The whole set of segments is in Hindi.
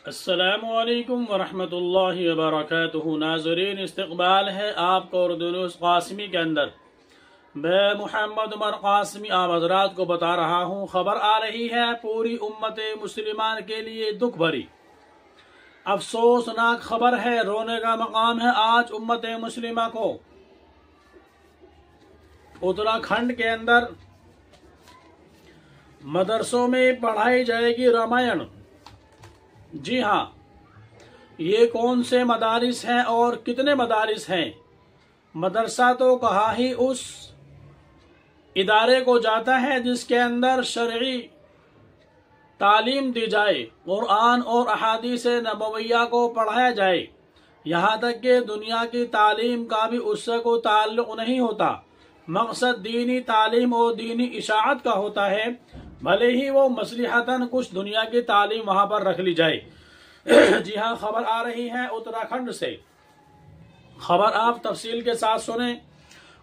अस्सलामुअलैकुम वरहमतुल्लाहि वबरकातुहू। नाज़रीन, इस्तक़बाल है आपको उर्दू क़ासमी के अंदर। मैं मोहम्मद उमर क़ासमी आप हज़रात को बता रहा हूँ, खबर आ रही है पूरी उम्मत मुस्लिमान के लिए दुख भरी अफसोसनाक खबर है। रोने का मकाम है आज उम्मत मुस्लिमा को। उत्तराखंड के अंदर मदरसों में पढ़ाई जाएगी रामायण। जी हाँ, ये कौन से मदारिस हैं और कितने मदारिस हैं? मदरसा तो कहा ही उस इदारे को जाता है जिसके अंदर शरई तालीम दी जाए, कुरान और अहादीस नबविया को पढ़ाया जाए। यहाँ तक कि दुनिया की तालीम का भी उससे कोई ताल्लुक नहीं होता। मकसद दीनी तालीम और दीनी इशाअत का होता है, भले ही वो मसलिहतन कुछ दुनिया की तालीम वहां पर रख ली जाए। जी हाँ, खबर आ रही है उत्तराखंड से। खबर आप तफसील के साथ सुने।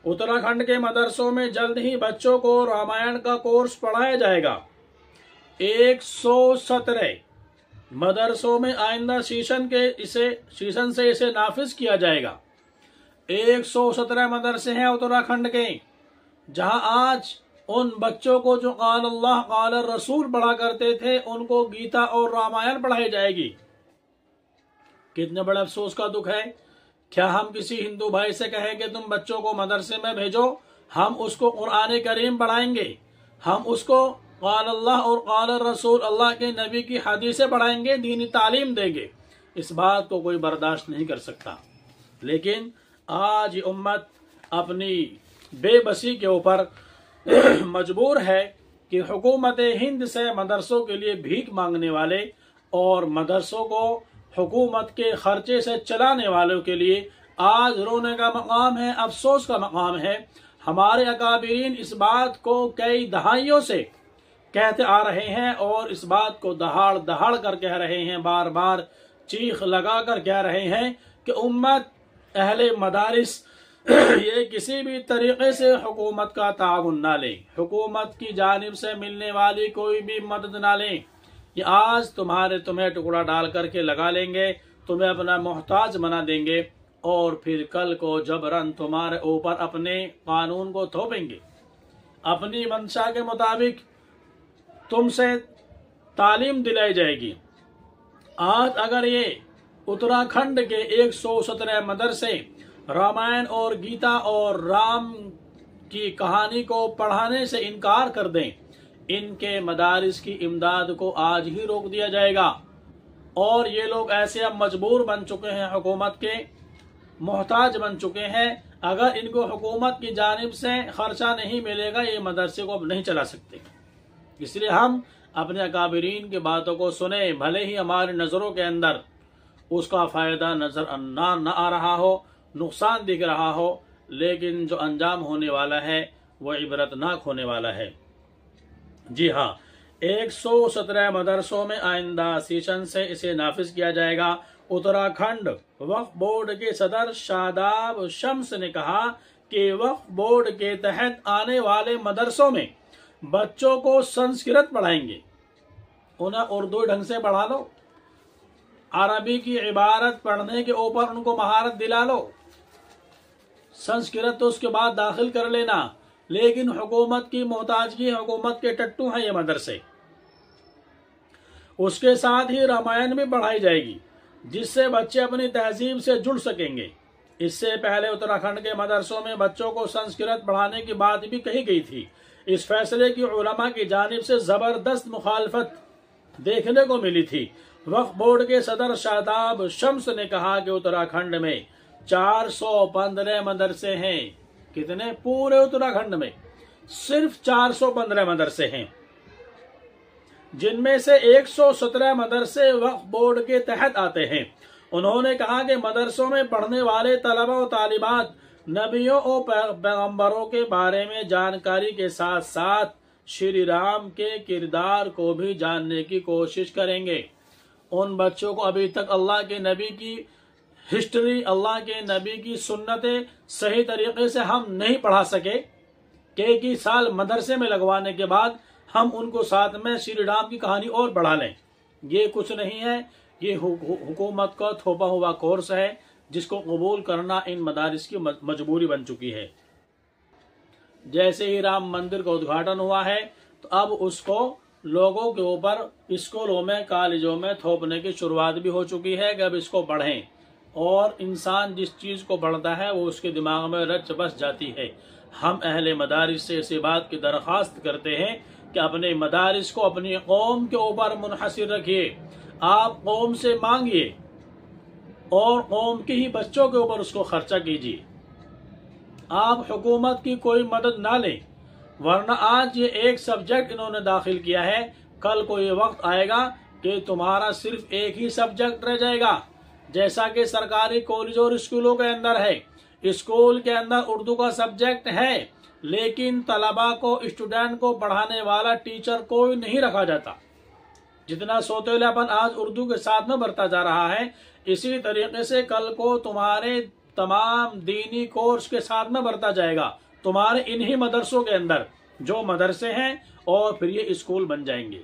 उत्तराखंड के मदरसों में जल्द ही बच्चों को रामायण का कोर्स पढ़ाया जाएगा। 117 मदरसों में आइंदा सीशन से इसे नाफिज किया जाएगा। 117 मदरसे हैं उत्तराखंड के, जहां आज उन बच्चों को जो क़ाल अल्लाह क़ाल रसूल पढ़ा करते थे, उनको गीता और रामायण पढ़ाई जाएगी। कितने बड़े अफसोस का दुख है। क्या हम किसी हिंदू भाई से कहें कि तुम बच्चों को मदरसे में भेजो, हम उसको कुरान करीम पढ़ाएंगे, हम उसको क़ाल अल्लाह और क़ाल रसूल अल्लाह के नबी की हदीसें पढ़ाएंगे, दीनी तालीम देंगे? इस बात को कोई बर्दाश्त नहीं कर सकता। लेकिन आज उम्मत अपनी बेबसी के ऊपर मजबूर है कि हुकूमत हिंद से मदरसों के लिए भीख मांगने वाले और मदरसों को हुकूमत के खर्चे से चलाने वालों के लिए आज रोने का मकाम है, अफसोस का मकाम है। हमारे अकाबिरीन इस बात को कई दहाइयों से कहते आ रहे हैं और इस बात को दहाड़ दहाड़ कर कह रहे हैं, बार बार चीख लगा कर कह रहे हैं कि उम्मत अहले मदारिस ये किसी भी तरीके से हुकूमत का ताउन ना लें, हुकूमत की जानिब से मिलने वाली कोई भी मदद ना लें। ये आज तुम्हें टुकड़ा डाल करके लगा लेंगे, तुम्हें अपना मोहताज बना देंगे और फिर कल को जबरन तुम्हारे ऊपर अपने कानून को थोपेंगे। अपनी मंशा के मुताबिक तुमसे तालीम दिलाई जाएगी। आज अगर ये उत्तराखंड के 117 मदरसे रामायण और गीता और राम की कहानी को पढ़ाने से इनकार कर दें, इनके मदारिस की इमदाद को आज ही रोक दिया जाएगा। और ये लोग ऐसे अब मजबूर बन चुके हैं, हुकूमत के मोहताज बन चुके हैं। अगर इनको हुकूमत की जानिब से खर्चा नहीं मिलेगा, ये मदरसे को अब नहीं चला सकते। इसलिए हम अपने अकाबिरीन की बातों को सुने, भले ही हमारी नज़रों के अंदर उसका फ़ायदा नज़र न आ रहा हो, नुकसान दिख रहा हो, लेकिन जो अंजाम होने वाला है वह इबरतनाक होने वाला है। जी हाँ, 117 मदरसों में आइंदा सीशन से इसे नाफिज किया जाएगा। उत्तराखंड वक्फ बोर्ड के सदर शादाब शम्स ने कहा कि वक्फ बोर्ड के तहत आने वाले मदरसों में बच्चों को संस्कृत पढ़ाएंगे। उन्हें उर्दू ढंग से पढ़ा लो, अरबी की इबारत पढ़ने के ऊपर उनको महारत दिला लो, संस्कृत तो उसके बाद दाखिल कर लेना। लेकिन हुकूमत की मोहताजगी, हुकूमत के टट्टू हैं ये मदरसे। उसके साथ ही रामायण भी पढ़ाई जाएगी, जिससे बच्चे अपनी तहजीब से जुड़ सकेंगे। इससे पहले उत्तराखंड के मदरसों में बच्चों को संस्कृत पढ़ाने की बात भी कही गई थी। इस फैसले की उलमा की जानिब से जबरदस्त मुखालफत देखने को मिली थी। वक्फ बोर्ड के सदर शादाब शम्स ने कहा कि उत्तराखंड में 415 मदरसे हैं। कितने? पूरे उत्तराखंड में सिर्फ 415 मदरसे हैं, जिनमें से 117 मदरसे वक्फ बोर्ड के तहत आते हैं। उन्होंने कहा कि मदरसों में पढ़ने वाले तलबा और तालिबात नबियों और पैगंबरों के बारे में जानकारी के साथ साथ श्री राम के किरदार को भी जानने की कोशिश करेंगे। उन बच्चों को अभी तक अल्लाह के नबी की हिस्ट्री, अल्लाह के नबी की सुन्नतें सही तरीके से हम नहीं पढ़ा सके। कई साल मदरसे में लगवाने के बाद हम उनको साथ में श्री राम की कहानी और बढ़ा लें। ये कुछ नहीं है, ये हुकूमत का थोपा हुआ कोर्स है जिसको कबूल करना इन मदारिस की मजबूरी बन चुकी है। जैसे ही राम मंदिर का उद्घाटन हुआ है तो अब उसको लोगों के ऊपर स्कूलों में कॉलेजों में थोपने की शुरुआत भी हो चुकी है कि अब इसको पढ़ें, और इंसान जिस चीज़ को पढ़ता है वो उसके दिमाग में रच बस जाती है। हम अहले मदारिस से इसी बात की दरख्वास्त करते हैं कि अपने मदारिस को अपनी कौम के ऊपर मुनहसिर रखिए। आप कौम से मांगिए और कौम के ही बच्चों के ऊपर उसको खर्चा कीजिए। आप हुकूमत की कोई मदद ना लें, वरना आज ये एक सब्जेक्ट इन्होंने दाखिल किया है, कल को ये वक्त आएगा कि तुम्हारा सिर्फ एक ही सब्जेक्ट रह जाएगा। जैसा कि सरकारी कॉलेज और स्कूलों के अंदर है, स्कूल के अंदर उर्दू का सब्जेक्ट है, लेकिन तलबा को, स्टूडेंट को पढ़ाने वाला टीचर कोई नहीं रखा जाता। जितना सौतेलापन आज उर्दू के साथ में बढ़ता जा रहा है, इसी तरीके से कल को तुम्हारे तमाम दीनी कोर्स के साथ में बढ़ता जाएगा तुम्हारे इन्हीं मदरसों के अंदर, जो मदरसे हैं और फिर ये स्कूल बन जाएंगे,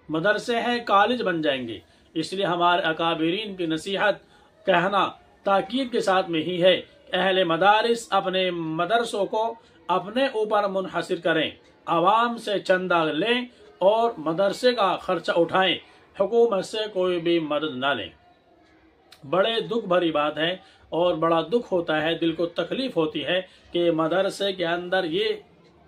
मदरसे हैं कॉलेज बन जाएंगे। इसलिए हमारे अकाबिरीन की नसीहत, कहना ताकीद के साथ में ही है, अहले मदारिस अपने मदरसों को अपने ऊपर मुनहसिर करें, आवाम से चंदा लें और मदरसे का खर्चा उठाएं, हुकूमत से कोई भी मदद ना लें। बड़े दुख भरी बात है और बड़ा दुख होता है, दिल को तकलीफ होती है कि मदरसे के अंदर ये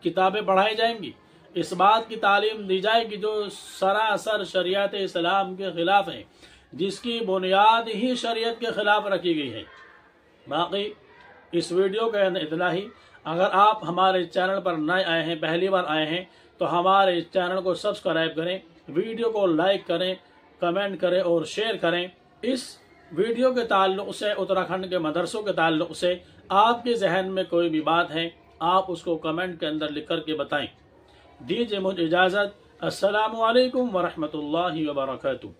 किताबें पढ़ाई जाएंगी, इस बात की तालीम दी जाएगी जो सरासर शरीयत इस्लाम के खिलाफ है, जिसकी बुनियाद ही शरीयत के खिलाफ रखी गई है। बाकी इस वीडियो के अंदर इतना ही। अगर आप हमारे चैनल पर नए आए हैं, पहली बार आए हैं, तो हमारे इस चैनल को सब्सक्राइब करें, वीडियो को लाइक करें, कमेंट करें और शेयर करें। इस वीडियो के ताल्लुक से, उत्तराखंड के मदरसों के ताल्लुक से आपके जहन में कोई भी बात है, आप उसको कमेंट के अंदर लिख करके बताएं। दीजिए मुझे इजाज़त। अस्सलामु अलैकुम वरहमतुल्लाहि वबरकातुहू।